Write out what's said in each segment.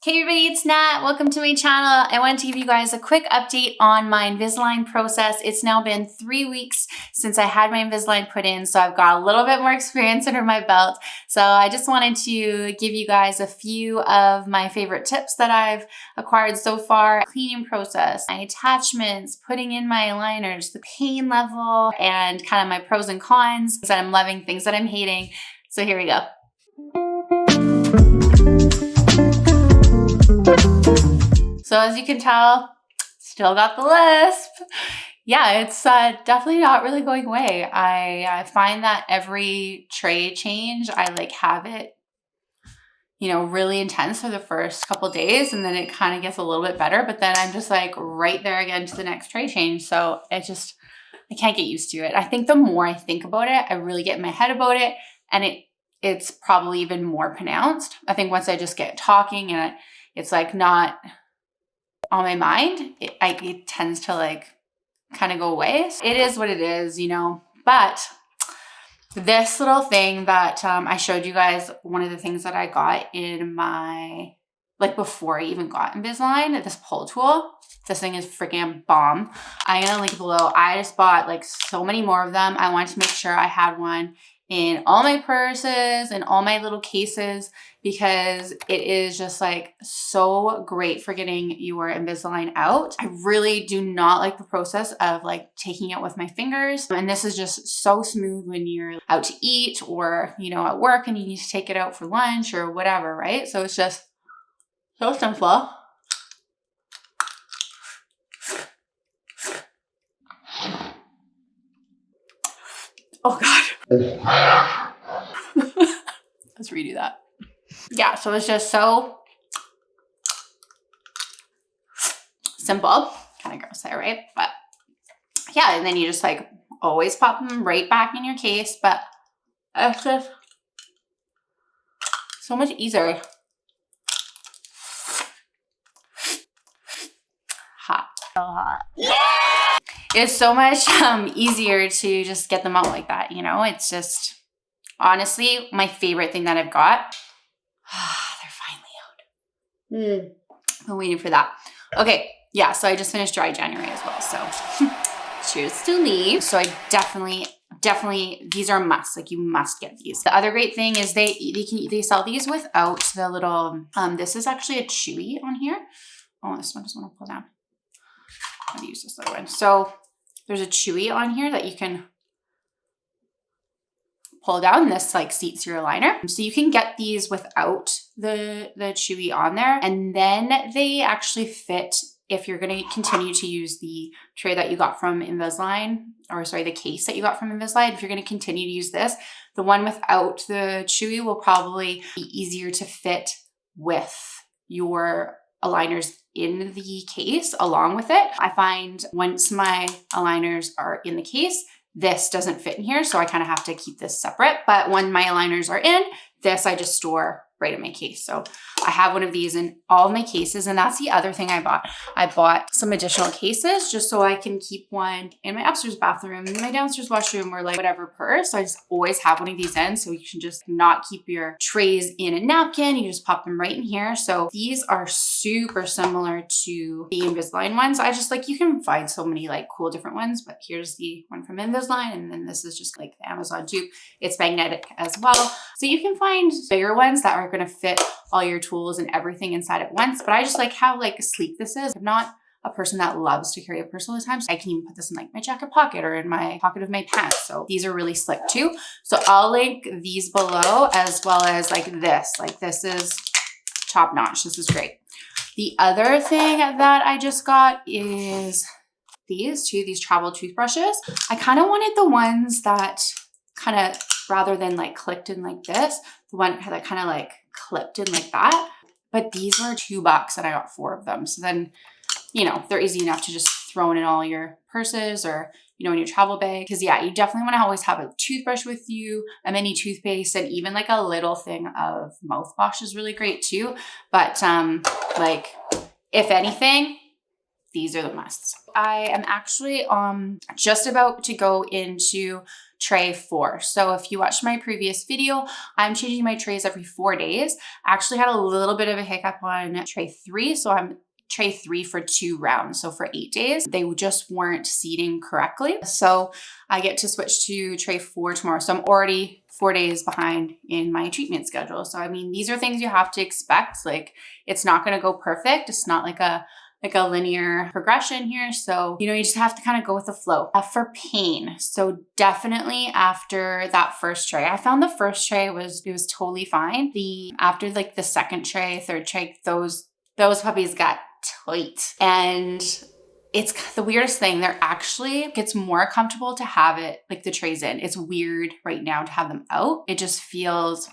Hey everybody, it's Nat. Welcome to my channel. I wanted to give you guys a quick update on my Invisalign process. It's now been 3 weeks since I had my Invisalign put in, so I've got a little bit more experience under my belt. So I just wanted to give you guys a few of my favorite tips that I've acquired so far. Cleaning process, my attachments, putting in my aligners, the pain level, and kind of my pros and cons, things that I'm loving, things that I'm hating. So here we go. So as you can tell, still got the lisp. Yeah, it's definitely not really going away. I find that every tray change, I have it, really intense for the first couple days, and then it kind of gets a little bit better, but then I'm just right there again to the next tray change. So I can't get used to it. I think the more I think about it, I really get in my head about it, and it's probably even more pronounced. I think once I just get talking and it's not on my mind, it tends to kind of go away. It is what it is, but this little thing that I showed you guys, one of the things that I got in my, before I even got Invisalign, this pull tool, this thing is freaking bomb. I'm gonna link it below. I just bought so many more of them. I wanted to make sure I had one in all my purses and all my little cases, because it is just so great for getting your Invisalign out. I really do not like the process of taking it with my fingers. And this is just so smooth when you're out to eat or, at work and you need to take it out for lunch or whatever, right? So it's just so simple. Oh God. Let's redo that. Yeah, so it's just so simple. Kind of gross there, right? But yeah, and then you just always pop them right back in your case, but it's just so much easier. Hot. So hot. Yeah! It's so much easier to just get them out like that, It's just, honestly, my favorite thing that I've got. They're finally out. I'm waiting for that. Okay, yeah, so I just finished dry January as well, so cheers to me. So I definitely, these are a must. You must get these. The other great thing is they sell these without the little, this is actually a chewy on here. Oh, this one just want to pull down. I'm gonna use this other one. So there's a chewy on here that you can pull down. This seats your aligner. So you can get these without the chewy on there. And then they actually fit if you're going to continue to use the tray that you got from Invisalign, or sorry, the case that you got from Invisalign. If you're going to continue to use this, the one without the chewy will probably be easier to fit with your aligners in the case along with it. I find once my aligners are in the case, this doesn't fit in here, so I kind of have to keep this separate. But when my aligners are in, this I just store right in my case. So I have one of these in all of my cases, and that's the other thing I bought. I bought some additional cases just so I can keep one in my upstairs bathroom, in my downstairs washroom, or whatever purse. So I just always have one of these in, so you can just not keep your trays in a napkin. You just pop them right in here. So these are super similar to the Invisalign ones. I just you can find so many cool different ones, but here's the one from Invisalign, and then this is just the Amazon dupe. It's magnetic as well. So you can find bigger ones that are going to fit all your tools and everything inside at once. But I just like how sleek this is. I'm not a person that loves to carry a purse all the time, so I can even put this in my jacket pocket or in my pocket of my pants. So these are really slick too. So I'll link these below, as well as this. This is top notch. This is great. The other thing that I just got is these travel toothbrushes. I kind of wanted the ones that kind of, rather than clicked in this, the one that kind of clipped in that. But these were $2 and I got 4 of them. So then, they're easy enough to just throw in all your purses or, in your travel bag. Because yeah, you definitely want to always have a toothbrush with you, a mini toothpaste, and even a little thing of mouthwash is really great too. But if anything, these are the musts. I am actually just about to go into tray 4. So if you watched my previous video, I'm changing my trays every 4 days. I actually had a little bit of a hiccup on tray 3. So I'm tray 3 for 2 rounds. So for 8 days, they just weren't seating correctly. So I get to switch to tray 4 tomorrow. So I'm already 4 days behind in my treatment schedule. So I mean, these are things you have to expect. Like, it's not going to go perfect. It's not like a linear progression here. So, you know, you just have to kind of go with the flow. For pain, so definitely after that first tray, I found the first tray it was totally fine. After like the second tray, third tray, those puppies got tight. And it's the weirdest thing. They're actually gets more comfortable to have it like the trays in. It's weird right now to have them out. It just feels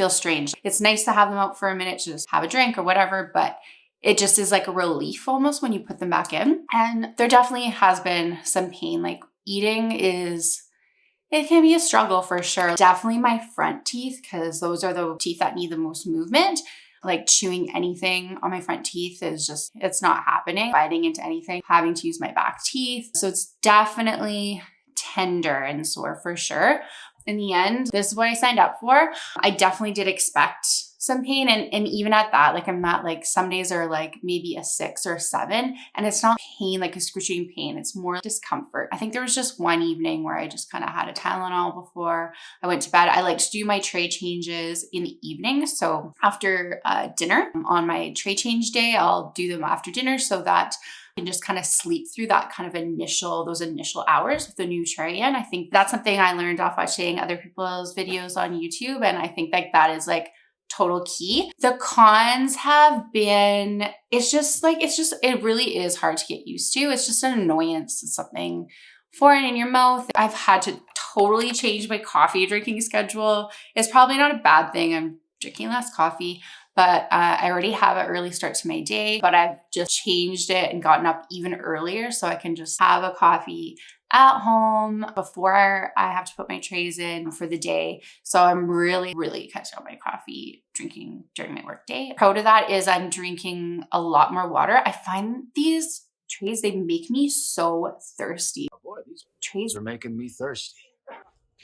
strange. It's nice to have them out for a minute to just have a drink or whatever, but it just is like a relief almost when you put them back in. And there definitely has been some pain. Like eating it can be a struggle for sure. Definitely my front teeth, because those are the teeth that need the most movement. Like chewing anything on my front teeth it's not happening. Biting into anything, having to use my back teeth. So it's definitely tender and sore for sure. In the end, this is what I signed up for. I definitely did expect some pain. And even at that, like I'm not like, some days are like maybe a 6 or a 7, and it's not pain, like excruciating pain. It's more discomfort. I think there was just one evening where I just kind of had a Tylenol before I went to bed. I like to do my tray changes in the evening. So after dinner on my tray change day, I'll do them after dinner so that and just kind of sleep through that kind of those initial hours with the new tray in. I think that's something I learned off watching other people's videos on YouTube. And I think like that is like total key. The cons have been, it really is hard to get used to. It's just an annoyance. It's something foreign in your mouth. I've had to totally change my coffee drinking schedule. It's probably not a bad thing. I'm drinking less coffee, but I already have an early start to my day, but I've just changed it and gotten up even earlier so I can just have a coffee at home before I have to put my trays in for the day. So I'm really, really cutting out my coffee drinking during my work day. Pro to that is I'm drinking a lot more water. I find these trays, they make me so thirsty. Oh boy, these Trays are making me thirsty.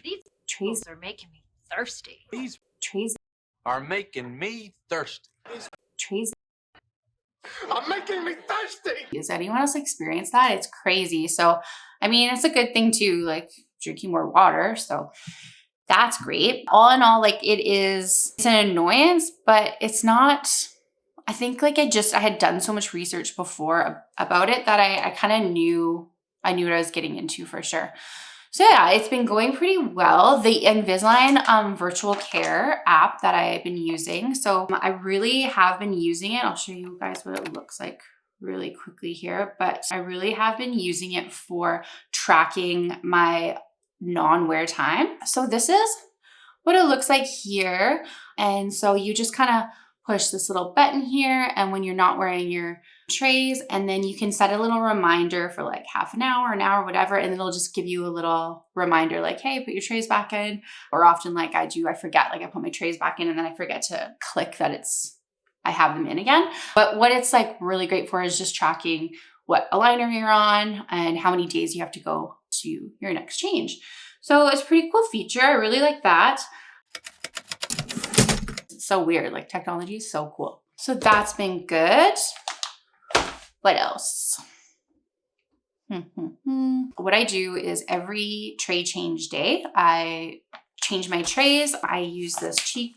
These trays are making me thirsty. These trays are making me thirsty. trays Are making me thirsty. Does anyone else experience that? It's crazy. So, I mean, it's a good thing too, like drinking more water. So that's great. All in all, like it's an annoyance, but it's not, I think like I had done so much research before about it that I kind of knew what I was getting into for sure. So yeah, it's been going pretty well. The Invisalign virtual care app that I've been using. So I really have been using it. I'll show you guys what it looks like really quickly here, but I really have been using it for tracking my non-wear time. So this is what it looks like here. And so you just kind of push this little button here, and when you're not wearing your trays, and then you can set a little reminder for like half an hour, whatever, and it'll just give you a little reminder like, hey, put your trays back in. Or often like I forget, like I put my trays back in and then I forget to click that I have them in again. But what it's like really great for is just tracking what aligner you're on and how many days you have to go to your next change. So it's a pretty cool feature. I really like that. So weird, like technology is so cool. So that's been good. What else? What I do is every tray change day, I change my trays. I use this cheek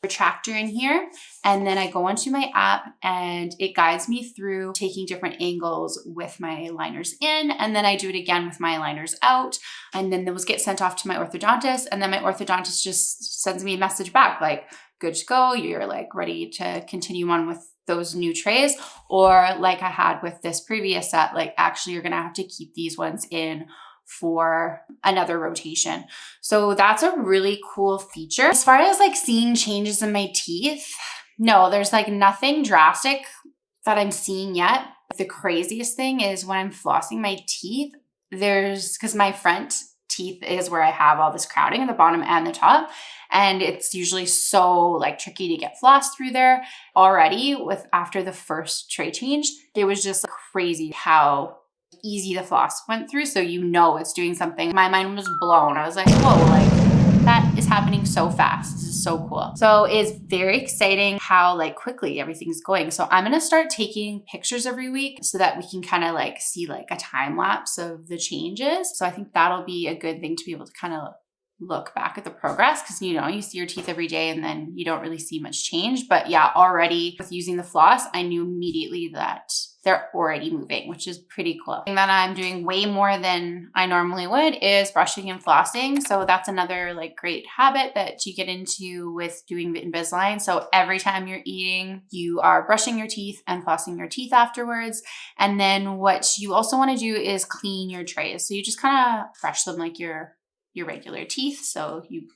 retractor in here, and then I go onto my app and it guides me through taking different angles with my liners in, and then I do it again with my liners out, and then those get sent off to my orthodontist, and then my orthodontist just sends me a message back like, good to go, you're like ready to continue on with those new trays. Or like I had with this previous set, like actually you're gonna have to keep these ones in for another rotation. So that's a really cool feature. As far as like seeing changes in my teeth, no, there's like nothing drastic that I'm seeing yet. The craziest thing is when I'm flossing my teeth, because my front teeth is where I have all this crowding at the bottom and the top. And it's usually so like tricky to get floss through there already after the first tray change. It was just crazy how easy the floss went through. So you know it's doing something. My mind was blown. I was like, whoa, like that is happening so fast. This is so cool. So it's very exciting how like quickly everything's going. So I'm going to start taking pictures every week so that we can kind of like see like a time lapse of the changes. So I think that'll be a good thing to be able to kind of look back at the progress, because you know, you see your teeth every day and then you don't really see much change. But yeah, already with using the floss, I knew immediately that they're already moving, which is pretty cool. And that I'm doing way more than I normally would is brushing and flossing. So that's another like great habit that you get into with doing the Invisalign. So every time you're eating, you are brushing your teeth and flossing your teeth afterwards. And then what you also want to do is clean your trays. So you just kind of brush them like your regular teeth. So you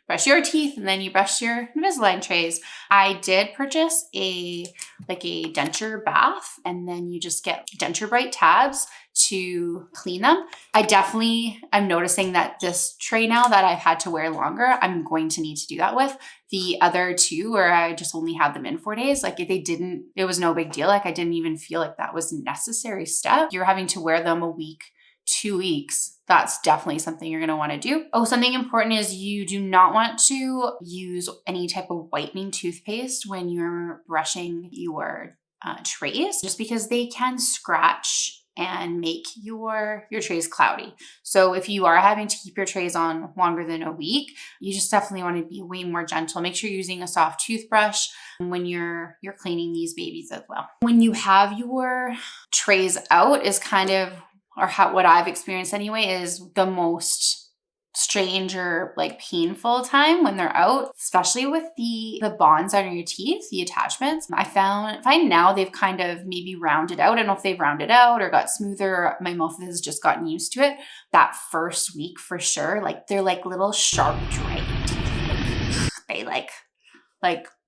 brush your teeth and then you brush your Invisalign trays. I did purchase a denture bath, and then you just get denture bright tabs to clean them. I'm noticing that this tray now that I've had to wear longer, I'm going to need to do that with. The other two where I just only had them in 4 days, like it was no big deal. Like I didn't even feel like that was a necessary step. You're having to wear them a week, 2 weeks. That's definitely something you're going to want to do. Oh, something important is you do not want to use any type of whitening toothpaste when you're brushing your trays, just because they can scratch and make your trays cloudy. So if you are having to keep your trays on longer than a week, you just definitely want to be way more gentle. Make sure you're using a soft toothbrush when you're cleaning these babies as well. When you have your trays out is kind of, what I've experienced anyway, is the most strange or like painful time when they're out, especially with the bonds under your teeth, the attachments. I find now they've kind of maybe rounded out. I don't know if they've rounded out or got smoother. My mouth has just gotten used to it. That first week for sure, like they're like little sharp dragon teeth. They like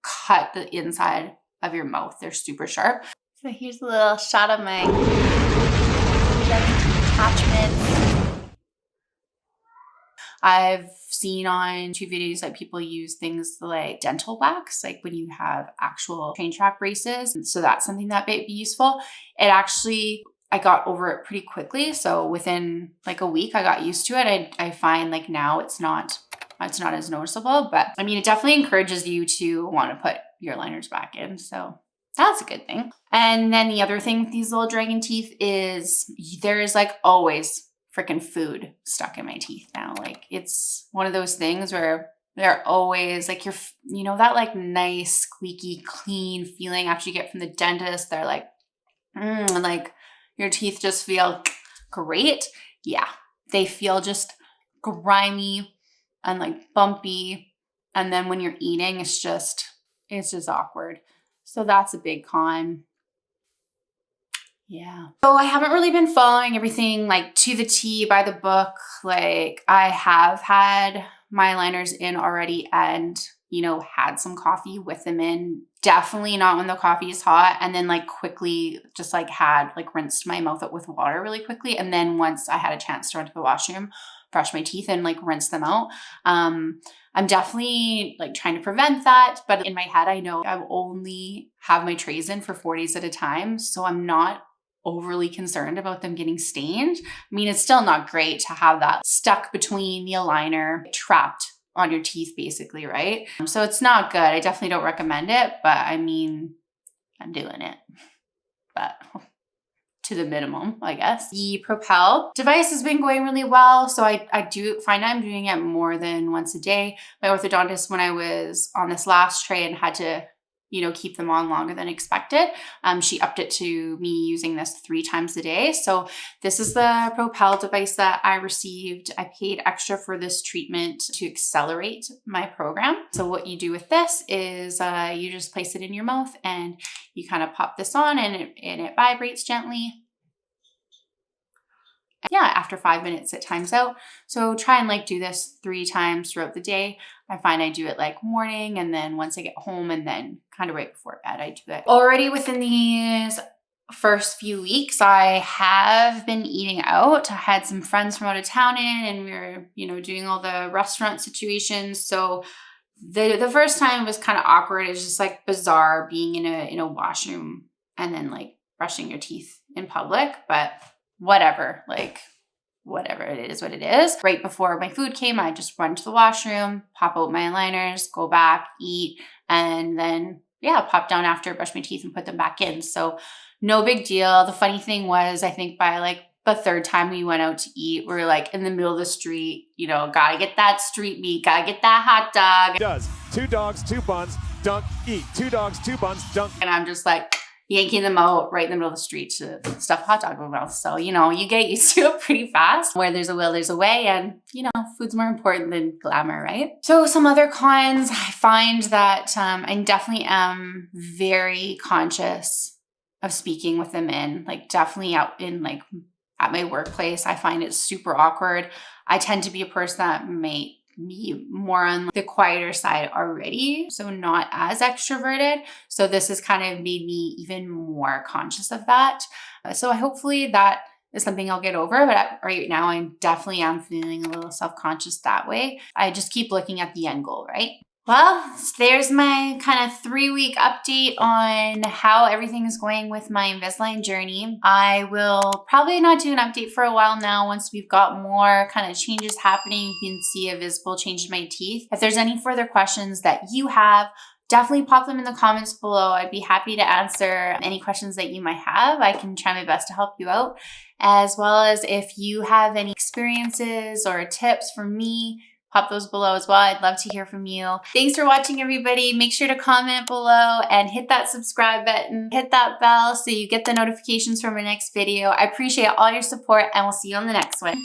cut the inside of your mouth. They're super sharp. So here's a little shot of my attachments. I've seen on 2 videos that people use things like dental wax, like when you have actual train track braces. And so that's something that might be useful. I got over it pretty quickly. So within like a week, I got used to it. I find like now it's not as noticeable, but I mean, it definitely encourages you to want to put your liners back in. So that's a good thing. And then the other thing with these little dragon teeth is there's like always freaking food stuck in my teeth now. Like it's one of those things where they're always like, you know, that like nice, squeaky, clean feeling after you get from the dentist. They're like, and like your teeth just feel great. Yeah, they feel just grimy and like bumpy. And then when you're eating, it's just awkward. So that's a big con. Yeah. So I haven't really been following everything like to the T by the book. Like I have had my liners in already and, you know, had some coffee with them in. Definitely not when the coffee is hot. And then like quickly just like rinsed my mouth out with water really quickly. And then once I had a chance to run to the washroom, brush my teeth and like rinse them out. I'm definitely like trying to prevent that. But in my head, I know I only have my trays in for 4 days at a time. So I'm not overly concerned about them getting stained. I mean, it's still not great to have that stuck between the aligner, trapped on your teeth basically, right? So it's not good. I definitely don't recommend it, but I mean, I'm doing it, but to the minimum, I guess. The Propel device has been going really well. So I do find I'm doing it more than once a day. My orthodontist, when I was on this last tray and had to, you know, keep them on longer than expected, she upped it to me using this 3 times a day. So this is the Propel device that I received. I paid extra for this treatment to accelerate my program. So what you do with this is you just place it in your mouth and you kind of pop this on and it vibrates gently. Yeah, after 5 minutes, it times out. So try and like do this 3 times throughout the day. I find I do it like morning and then once I get home and then kind of right before bed, I do it. Already within these first few weeks, I have been eating out. I had some friends from out of town in and we were, you know, doing all the restaurant situations. So the first time was kind of awkward. It's just like bizarre being in a washroom and then like brushing your teeth in public, but whatever, like whatever, it is what it is. Right before my food came, I just run to the washroom, pop out my aligners, go back, eat, and then pop down after, brush my teeth and put them back in. So no big deal. The funny thing was, I think by like the third time we went out to eat, we're like in the middle of the street, you know, gotta get that street meat, gotta get that hot dog. Does 2 dogs, 2 buns, dunk, eat. 2 dogs, 2 buns, dunk. And I'm just like yanking them out right in the middle of the street to stuff a hot dog in my mouth. So, you know, you get used to it pretty fast. Where there's a will, there's a way. And, you know, food's more important than glamour, right? So some other cons, I find that I definitely am very conscious of speaking with them in, like definitely out in like at my workplace. I find it super awkward. I tend to be a person that may be more on the quieter side already, so not as extroverted. So this has kind of made me even more conscious of that. So hopefully that is something I'll get over, but right now I definitely am feeling a little self-conscious that way. I just keep looking at the end goal, right? Well, there's my kind of 3-week update on how everything is going with my Invisalign journey. I will probably not do an update for a while now. Once we've got more kind of changes happening, you can see a visible change in my teeth. If there's any further questions that you have, definitely pop them in the comments below. I'd be happy to answer any questions that you might have. I can try my best to help you out, as well as if you have any experiences or tips for me, pop those below as well. I'd love to hear from you. Thanks for watching, everybody. Make sure to comment below and hit that subscribe button. Hit that bell so you get the notifications from our next video. I appreciate all your support, and we'll see you on the next one.